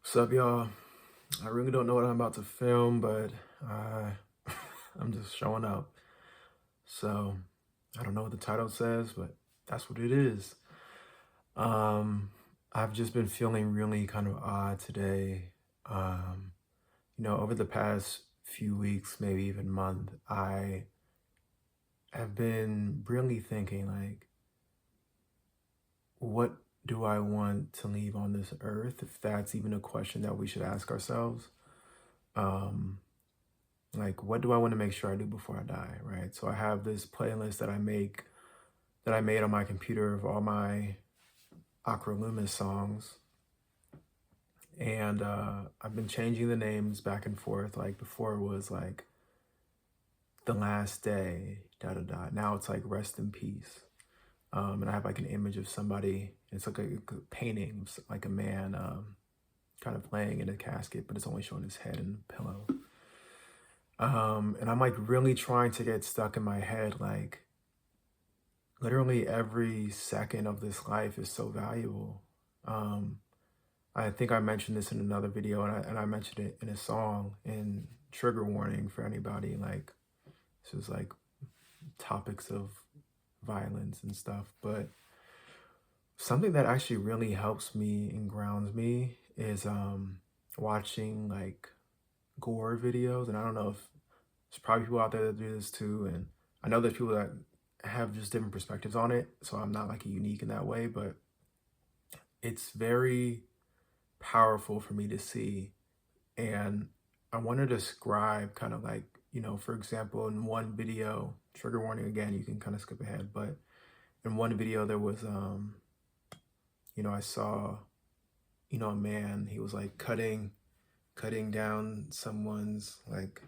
What's up, y'all? I really don't know what I'm about to film, but I, I'm just showing up. So I don't know what the title says, but that's what it is. Um, I've just been feeling really kind of odd today. Um, over the past few weeks, maybe even month, I have been really thinking like, what do I want to leave on this earth? If that's even a question that we should ask ourselves. Um, Like, what do I want to make sure I do before I die, right? So I have this playlist that I made on my computer of all my Lumis songs. And I've been changing the names back and forth. Like before it was like The Last Day, da da da. Now it's like Rest in Peace. And I have like an image of somebody. It's like a painting, like a man kind of laying in a casket, but it's only showing his head and the pillow. And I'm like really trying to get stuck in my head, like literally every second of this life is so valuable. Um, I think I mentioned this in another video, and I mentioned it in a song. And trigger warning for anybody, like this is like topics of violence and stuff. But something that actually really helps me and grounds me is watching like gore videos. And I don't know if there's probably people out there that do this too. And I know there's people that have just different perspectives on it. So I'm not like unique in that way, but it's very powerful for me to see. And I want to describe kind of like, for example, in one video, trigger warning again, you can kind of skip ahead, but in one video there was, I saw, a man, he was like cutting down someone's like,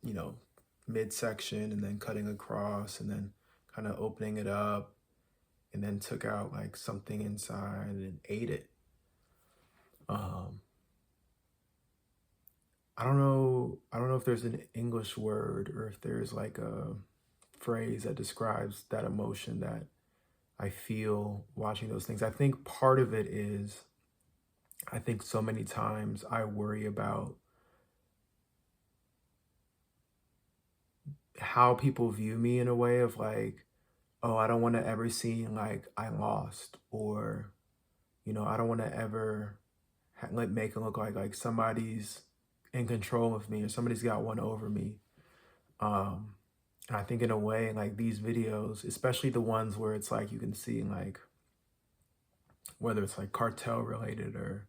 you know, midsection and then cutting across and then kind of opening it up and then took out like something inside and ate it. Um, I don't know if there's an English word or if there's like a phrase that describes that emotion that I feel watching those things. I think part of it is I think so many times I worry about how people view me in a way of like, oh, I don't want to ever seem like I lost, or I don't want to ever like make it look like somebody's in control of me or somebody's got one over me. Um, and I think in a way, like these videos, especially the ones where it's like you can see like whether it's like cartel related or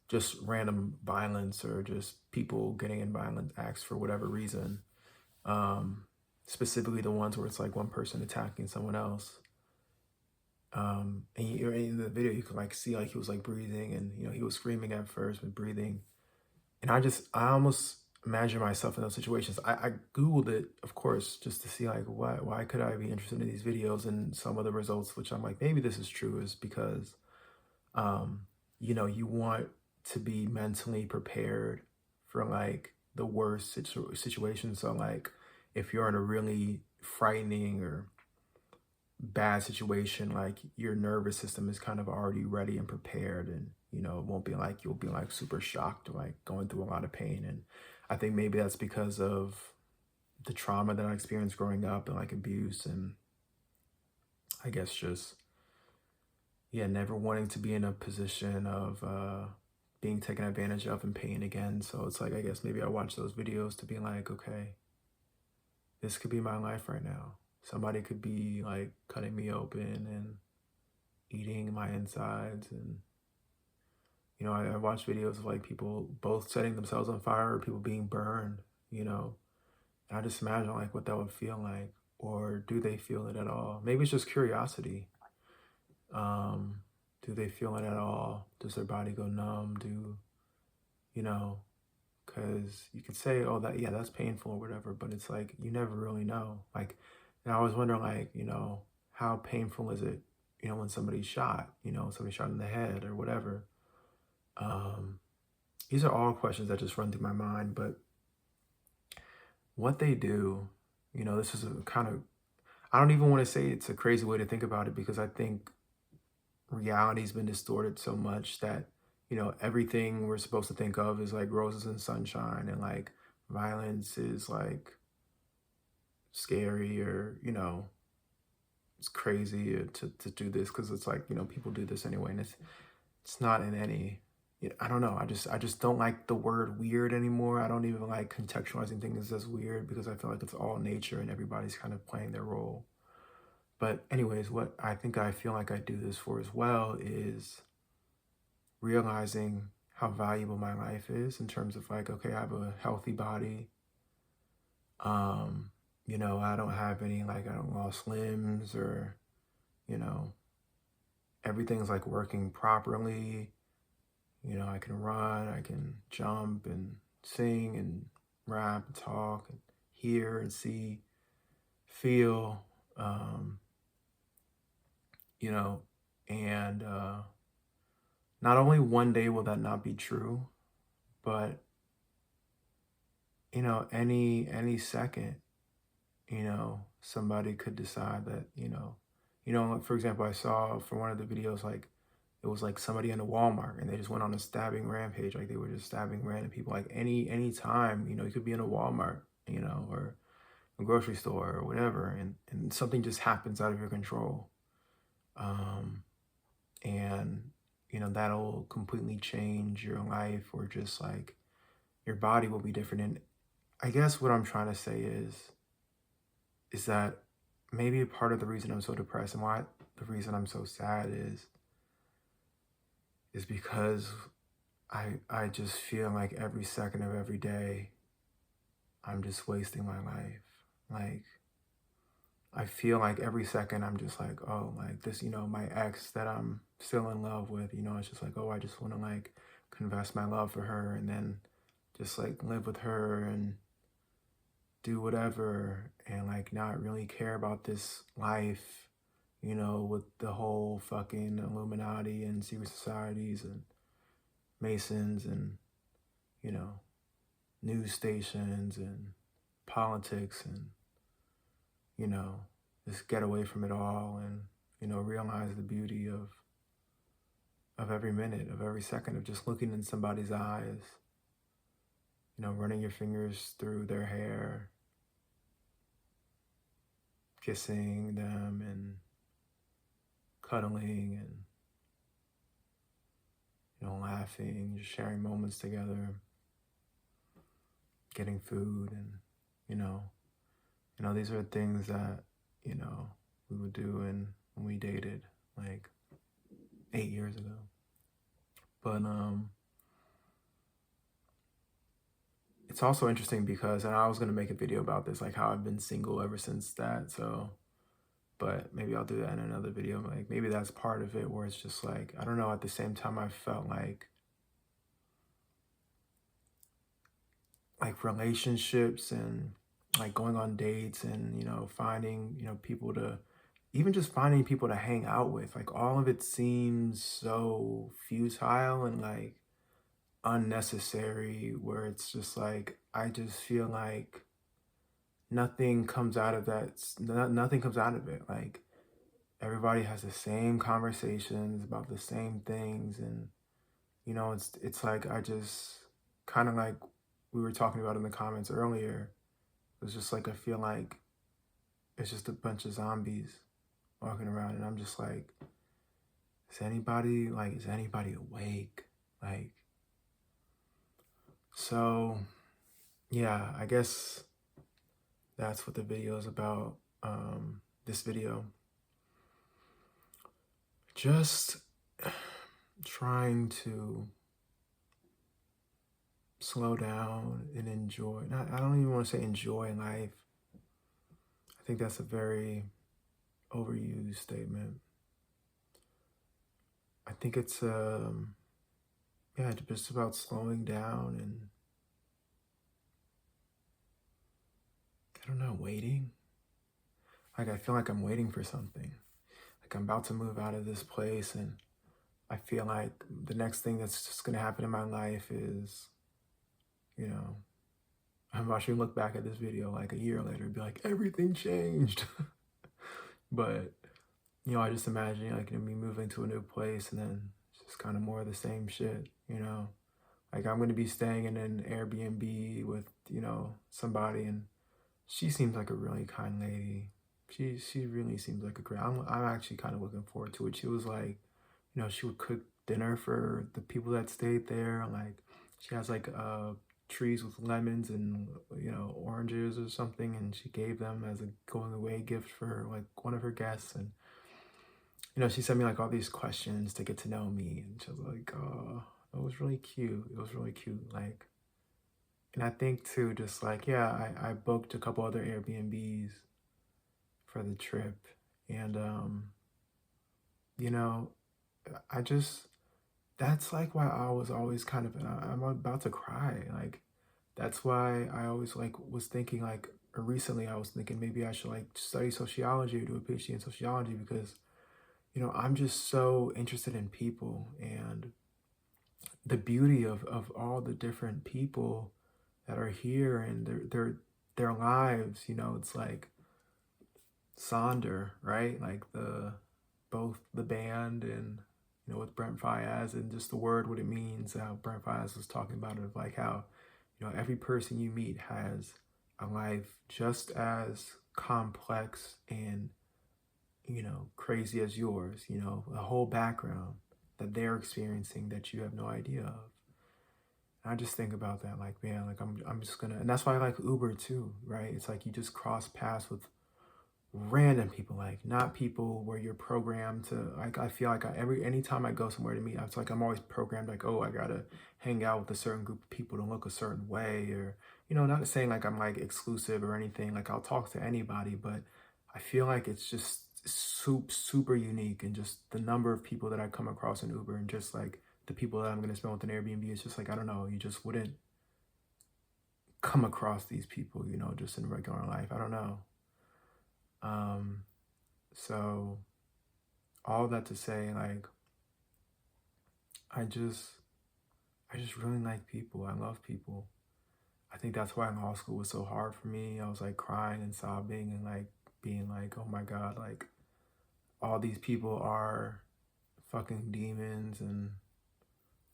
just random violence or just people getting in violent acts for whatever reason. Um, Specifically the ones where it's like one person attacking someone else. And in the video, you could like see like he was like breathing, and he was screaming at first but breathing. And I almost imagine myself in those situations. I Googled it, of course, just to see like why could I be interested in these videos, and some of the results, which I'm like, maybe this is true, is because, um, you want to be mentally prepared for like the worst situation. So like if you're in a really frightening or bad situation, like your nervous system is kind of already ready and prepared, and it won't be like you'll be like super shocked or like going through a lot of pain. And I think maybe that's because of the trauma that I experienced growing up and like abuse, and I guess just yeah, never wanting to be in a position of being taken advantage of and pain again. So it's like I guess maybe I watch those videos to be like, okay, this could be my life right now. Somebody could be like cutting me open and eating my insides. And I watch videos of like people both setting themselves on fire or people being burned, and I just imagine like what that would feel like. Or do they feel it at all? Maybe it's just curiosity. um do they feel it at all? Does their body go numb? You know because you could say, oh, that, yeah, that's painful or whatever, but it's like you never really know. Like, and I was wondering, like, how painful is it, when somebody's shot, somebody shot in the head or whatever. um these are all questions that just run through my mind. But what they do, this is a kind of, I don't even want to say it's a crazy way to think about it, because I think reality's been distorted so much that everything we're supposed to think of is like roses and sunshine, and like violence is like scary, or it's crazy to do this because it's like, people do this anyway, and it's not in any. I don't know. I just don't like the word weird anymore. I don't even like contextualizing things as weird because I feel like it's all nature and everybody's kind of playing their role. But anyways, what I feel like I do this for as well is realizing how valuable my life is in terms of like, okay, I have a healthy body. Um, I don't have any, like, I don't lost limbs, or, you know, everything's like working properly. I can run, I can jump and sing and rap and talk and hear and see, feel, um, you know, and not only one day will that not be true, but any second, somebody could decide that, like, for example, I saw for one of the videos, like, it was like somebody in a Walmart and they just went on a stabbing rampage. Like, they were just stabbing random people. Like, any time, you could be in a Walmart, or a grocery store or whatever, and something just happens out of your control. Um, and that'll completely change your life, or just like your body will be different. And I guess what I'm trying to say is that maybe a part of the reason I'm so depressed, and why the reason I'm so sad is because I just feel like every second of every day I'm just wasting my life. Like, I feel like every second I'm just like, oh, like this, my ex that I'm still in love with, it's just like, oh, I just want to like confess my love for her, and then just like live with her and do whatever, and like not really care about this life, with the whole fucking Illuminati and secret societies and Masons and, you know, news stations and politics, and, you know, just get away from it all, and, realize the beauty of every minute, of every second, of just looking in somebody's eyes, running your fingers through their hair, kissing them and cuddling and, laughing, just sharing moments together, getting food, and, you know, these are things that, we would do when we dated like 8 years ago. But it's also interesting because, and I was gonna make a video about this, like how I've been single ever since that. So, but maybe I'll do that in another video. Like, maybe that's part of it, where it's just like, I don't know, at the same time I felt like relationships and like going on dates, and finding, people to, even just finding people to hang out with, like all of it seems so futile and like unnecessary, where it's just like, I just feel like nothing comes out of that. Nothing comes out of it. Like, everybody has the same conversations about the same things, and it's like, I just kind of like we were talking about in the comments earlier. It's just like, I feel like it's just a bunch of zombies walking around, and I'm just like, is anybody awake? Like, so yeah, I guess that's what the video is about. This video, just trying to slow down and enjoy. I don't even want to say enjoy life. I think that's a very overused statement. I think it's yeah, just about slowing down and, I don't know, waiting. Like, I feel like I'm waiting for something. Like, I'm about to move out of this place, and I feel like the next thing that's just gonna happen in my life is, you know, I'm watching, look back at this video like a year later and be like, everything changed. But, I just imagine like, me moving to a new place, and then it's just kind of more of the same shit. you know? Like I'm gonna be staying in an Airbnb with, somebody, and she seems like a really kind lady. She really seems like a great. I'm actually kind of looking forward to it. She was like, she would cook dinner for the people that stayed there. Like she has like trees with lemons and oranges or something, and she gave them as a going away gift for like one of her guests. And she sent me like all these questions to get to know me, and she was like, oh, it was really cute. It was really cute. Like, and I think too, just like, yeah, I booked a couple other Airbnbs for the trip. And, you know, I just, that's like why I was always kind of, and I'm about to cry. Like, that's why I always like was thinking like, or recently I was thinking maybe I should like study sociology or do a PhD in sociology because, I'm just so interested in people and the beauty of all the different people that are here and their lives. It's like Sonder, right? Like both the band and with Brent Fayez and just the word, what it means. How Brent Fayez was talking about it, of like how every person you meet has a life just as complex and crazy as yours. A whole background that they're experiencing that you have no idea of. And I just think about that, like, man, like I'm just gonna, and that's why I like Uber too, right? It's like you just cross paths with random people, like not people where you're programmed to, like, I feel like anytime I go somewhere to meet, it's like I'm always programmed like, oh, I gotta hang out with a certain group of people to look a certain way, or not saying like I'm like exclusive or anything, like I'll talk to anybody, but I feel like it's just super unique, and just the number of people that I come across in Uber and just like the people that I'm gonna spend with an Airbnb, it's just like, I don't know, you just wouldn't come across these people, just in regular life. I don't know. um so all that to say, like, I just I just really like people. I love people. I think that's why law school was so hard for me. I was like crying and sobbing and like being like, oh my God, like all these people are fucking demons and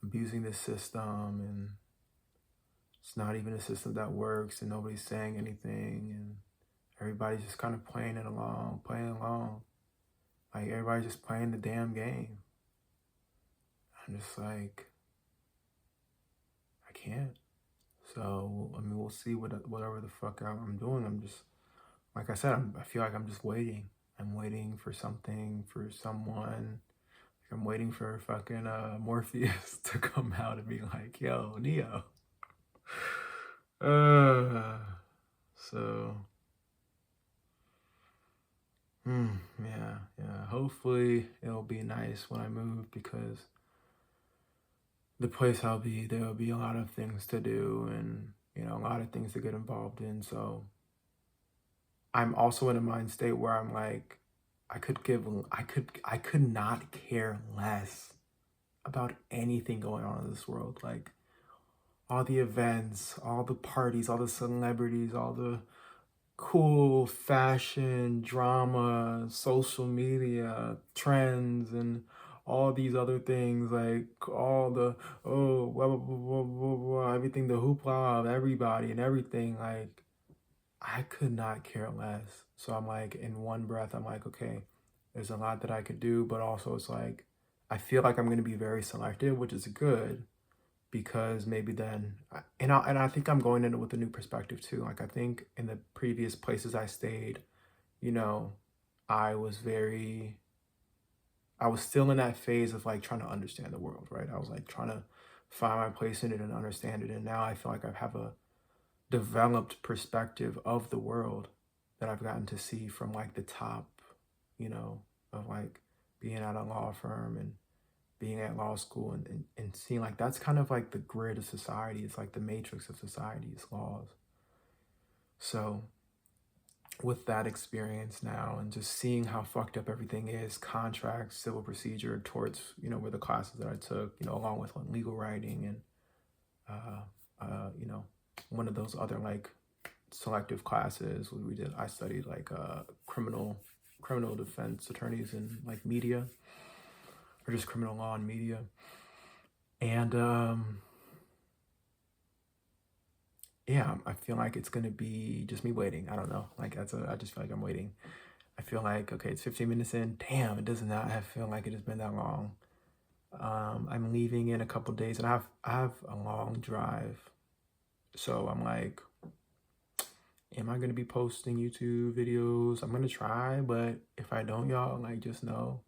abusing the system, and it's not even a system that works, and nobody's saying anything, and everybody's just kind of playing along. Like everybody's just playing the damn game. I'm just like, I can't. So, I mean, we'll see whatever the fuck I'm doing. I'm just, like I said, I feel like I'm just waiting. I'm waiting for something, for someone. Like I'm waiting for fucking Morpheus to come out and be like, yo, Neo. Uh, so, yeah. Hopefully it'll be nice when I move, because the place I'll be, there'll be a lot of things to do, and, a lot of things to get involved in. So, I'm also in a mind state where I'm like, I could not care less about anything going on in this world. Like all the events, all the parties, all the celebrities, all the cool fashion, drama, social media, trends, and all these other things, like all the, oh, blah, blah, blah, blah, blah, blah, everything, the hoopla of everybody and everything, like, I could not care less. So I'm like, in one breath, I'm like, okay, there's a lot that I could do, but also it's like, I feel like I'm going to be very selective, which is good, because maybe then, and I think I'm going into it with a new perspective too. Like I think in the previous places I stayed, you know, I was very, I was still in that phase of like trying to understand the world, right? I was like trying to find my place in it and understand it. And now I feel like I have a developed perspective of the world that I've gotten to see from like the top, of like being at a law firm and being at law school, and seeing like that's kind of like the grid of society. It's like the matrix of society is laws. So with that experience now and just seeing how fucked up everything is, contracts, civil procedure, towards, were the classes that I took, along with like legal writing and, one of those other like selective classes we did. I studied like criminal defense attorneys in like media, or just criminal law and media. And yeah, I feel like it's gonna be just me waiting. I don't know. Like I just feel like I'm waiting. I feel like, okay, it's 15 minutes in. Damn, it does not have feel like it has been that long. I'm leaving in a couple days, and I have a long drive, so I'm like, am I gonna be posting YouTube videos? I'm gonna try, but if I don't, y'all, like, just know.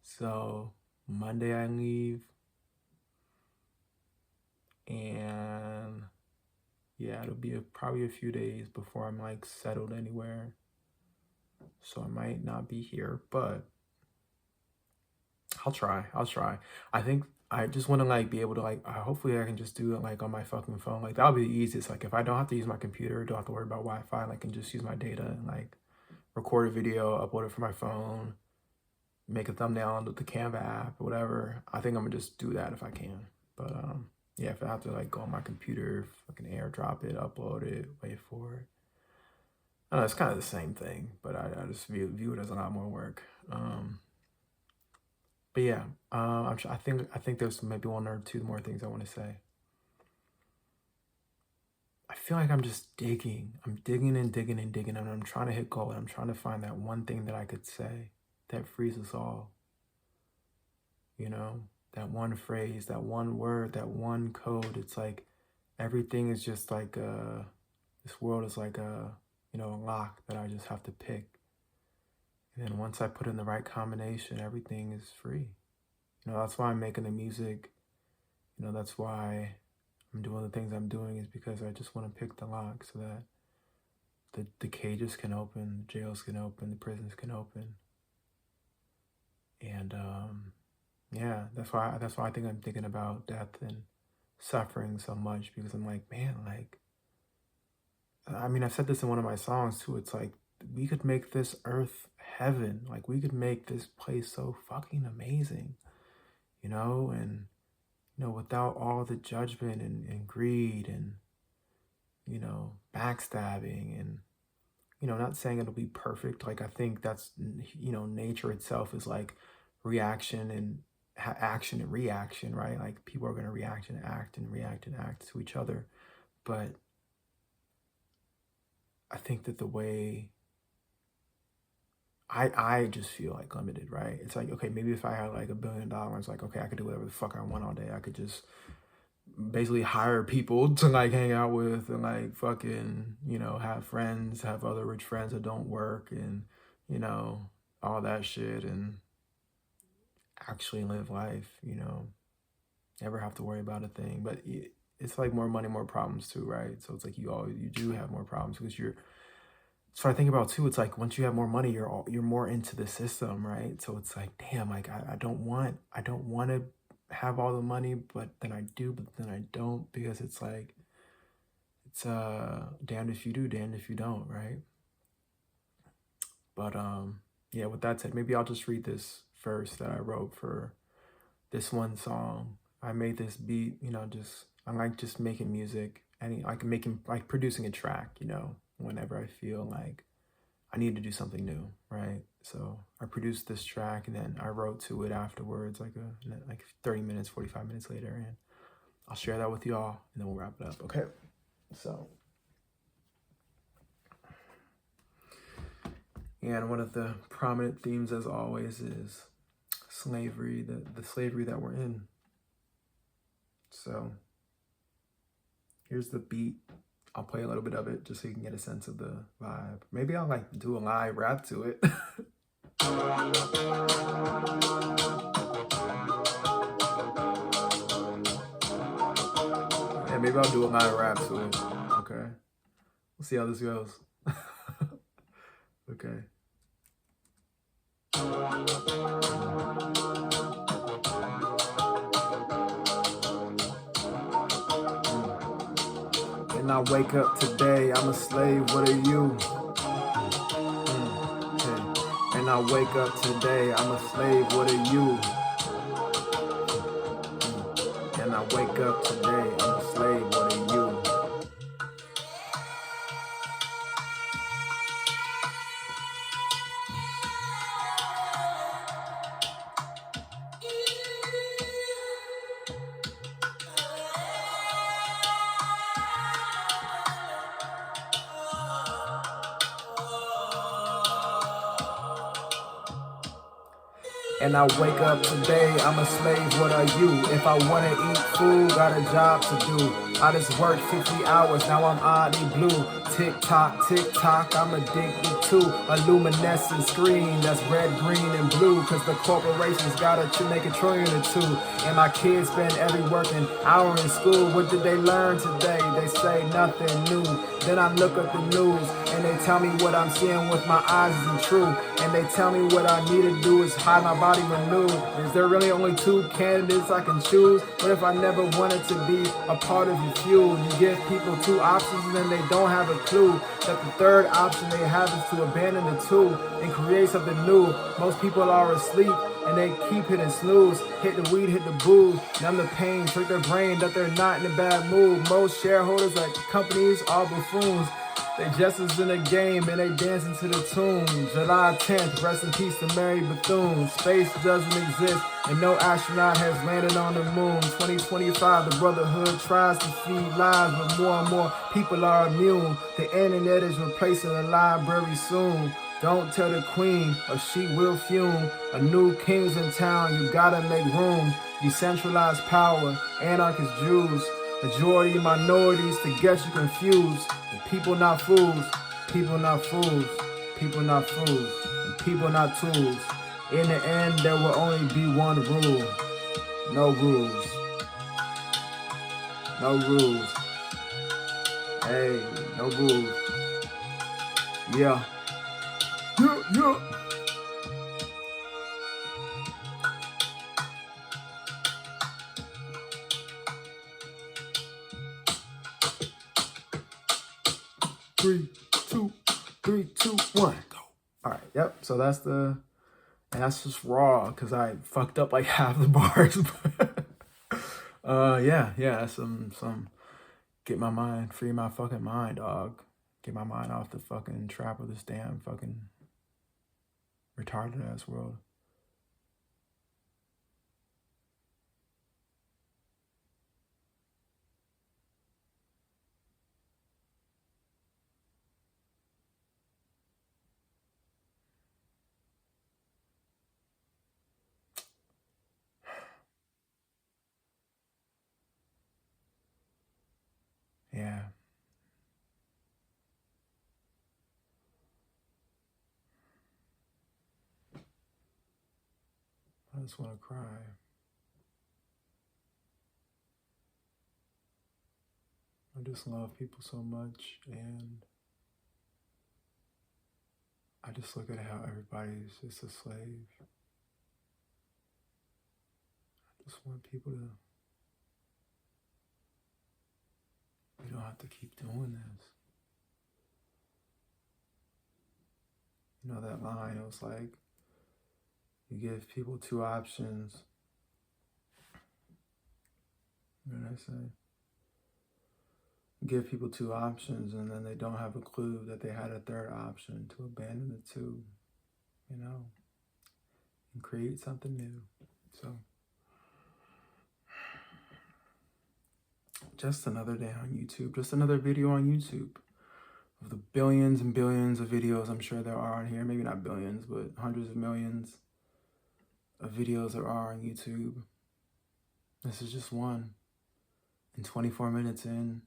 So Monday I leave, and yeah, it'll be probably a few days before I'm like settled anywhere. So I might not be here, but I'll try. I'll try. I think I just want to like be able to like hopefully I can just do it like on my fucking phone. Like that'll be the easiest. Like if I don't have to use my computer, don't have to worry about Wi-Fi, like I can just use my data and like record a video, upload it from my phone, make a thumbnail on the Canva app or whatever. I think I'm gonna just do that if I can. But yeah, if I have to like go on my computer, fucking airdrop it, upload it, wait for it. I know it's kind of the same thing, but I just view it as a lot more work. But yeah, I think there's maybe one or two more things I want to say. I feel like I'm just digging. I'm digging and digging and digging, and I'm trying to hit gold. I'm trying to find that one thing that I could say that frees us all. You know, that one phrase, that one word, that one code. It's like everything is just like this world is like a lock that I just have to pick. And then once I put in the right combination, everything is free. That's why I'm making the music. That's why I'm doing the things I'm doing, is because I just want to pick the lock so that the cages can open, the jails can open, the prisons can open. And yeah, that's why I think I'm thinking about death and suffering so much, because I'm like, man, like, I mean, I said this in one of my songs too. It's like we could make this earth heaven. Like we could make this place so fucking amazing, and without all the judgment and greed and, backstabbing and, not saying it'll be perfect. Like, I think that's, nature itself is like reaction and action and reaction, right? Like, people are going to react and act and react and act to each other. But I think that the way I just feel like limited, right? It's like, okay, maybe if I had like $1 billion, like, okay, I could do whatever the fuck I want all day. I could just basically hire people to like hang out with and like fucking, have friends, have other rich friends that don't work and, all that shit, and actually live life, never have to worry about a thing. But it's like more money, more problems too, right? So it's like you do have more problems because so I think about too, it's like once you have more money, you're more into the system, right? So it's like, damn, like I don't want to have all the money, but then I do, but then I don't, because it's like it's damned if you do, damned if you don't, right? But yeah, with that said, maybe I'll just read this verse that I wrote for this one song. I made this beat, just I like just making music, and like making like producing a track, whenever I feel like I need to do something new, right? So I produced this track, and then I wrote to it afterwards, like 30 minutes, 45 minutes later, and I'll share that with y'all, and then we'll wrap it up. Okay. So, and one of the prominent themes, as always, is slavery, the slavery that we're in. So here's the beat. I'll play a little bit of it just so you can get a sense of the vibe. Maybe I'll like do a live rap to it. Yeah, maybe I'll do a live rap to it. Okay. We'll see how this goes. Okay. And I wake up today, I'm a slave, what are you? Okay. And I wake up today, I'm a slave, what are you? And I wake up today, I'm a slave, what are you? and I wake up today, I'm a slave, what are you? If I wanna eat food, got a job to do. I just worked 50 hours, now I'm oddly blue. Tick tock, I'm addicted to a luminescent screen that's red, green, and blue. Cause the corporations gotta make $1 trillion or two. And my kids spend every working hour in school. What did they learn today? They say nothing new. Then I look at the news and they tell me what I'm seeing with my eyes isn't true. And they tell me what I need to do is hide my body renewed. Is there really only 2 candidates I can choose? What if I never wanted to be a part of your fuel? You give people 2 options and then they don't have a clue that the third option they have is to abandon the 2 and create something new. Most people are asleep and they keep hitting snooze. Hit the weed, hit the booze, numb the pain, trick their brain that they're not in a bad mood. Most shareholders at companies are buffoons. They just as in a game and they dancing to the tune. July 10th, rest in peace to Mary Bethune. Space doesn't exist and no astronaut has landed on the moon. 2025, the brotherhood tries to feed lies, but more and more people are immune. The internet is replacing the library soon. Don't tell the queen or she will fume. A new king's in town, you gotta make room. Decentralized power, anarchist Jews. Majority minorities to get you confused. And people not fools, people not fools, people not fools, and people not tools. In the end, there will only be one rule. No rules. No rules. Hey, no rules. Yeah. Yeah. 3, 2, 3, 2, 1, go. All right, yep. So that's just raw because I fucked up like half the bars. yeah. Some get my mind, free my fucking mind, dog. Get my mind off the fucking trap of this damn fucking retarded ass world. Yeah. I just want to cry. I just love people so much, and I just look at how everybody's just a slave. I just want people to, we don't have to keep doing this. You know that line, it was like, you give people 2 options. What did I say? Give people 2 options and then they don't have a clue that they had a third option to abandon the 2, you know, and create something new. So, just another day on YouTube, just another video on YouTube of the billions and billions of videos I'm sure there are on here. Maybe not billions, but hundreds of millions of videos there are on YouTube. This is just one. And 24 minutes in,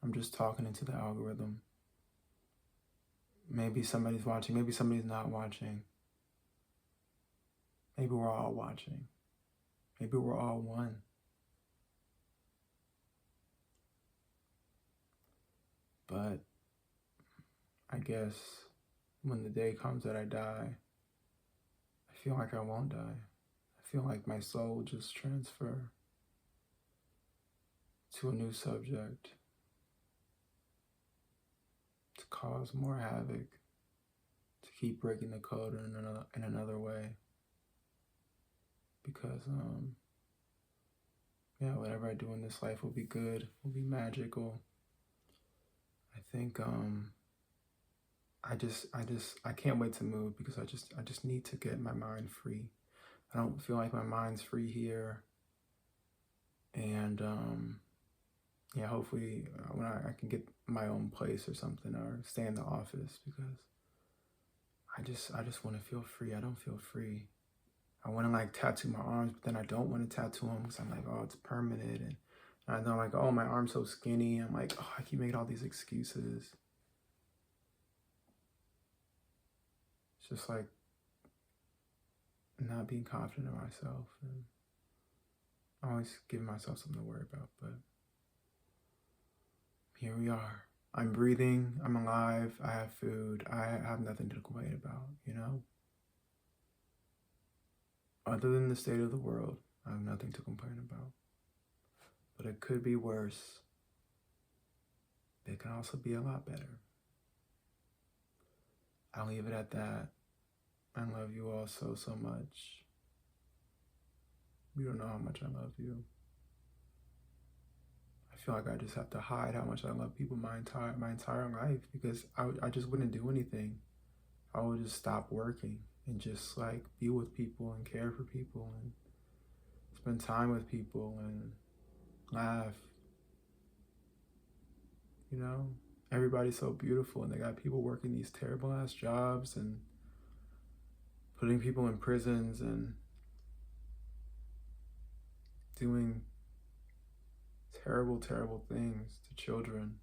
I'm just talking into the algorithm. Maybe somebody's watching, maybe somebody's not watching. Maybe we're all watching. Maybe we're all one. But I guess when the day comes that I die, I feel like I won't die. I feel like my soul will just transfer to a new subject to cause more havoc, to keep breaking the code in another way. Because, whatever I do in this life will be good, will be magical. I think, I can't wait to move because I just need to get my mind free. I don't feel like my mind's free here. And, hopefully when I can get my own place or something, or stay in the office, because I just want to feel free. I don't feel free. I want to like tattoo my arms, but then I don't want to tattoo them because I'm like, oh, it's permanent. And I know, like, oh, my arm's so skinny. I'm like, oh, I keep making all these excuses. It's just like not being confident in myself and always giving myself something to worry about. But here we are. I'm breathing. I'm alive. I have food. I have nothing to complain about, you know? Other than the state of the world, I have nothing to complain about. But it could be worse. It can also be a lot better. I'll leave it at that. I love you all so, so much. You don't know how much I love you. I feel like I just have to hide how much I love people my entire life because I just wouldn't do anything. I would just stop working and just like be with people and care for people and spend time with people and laugh. You know, everybody's so beautiful and they got people working these terrible ass jobs and putting people in prisons and doing terrible, terrible things to children.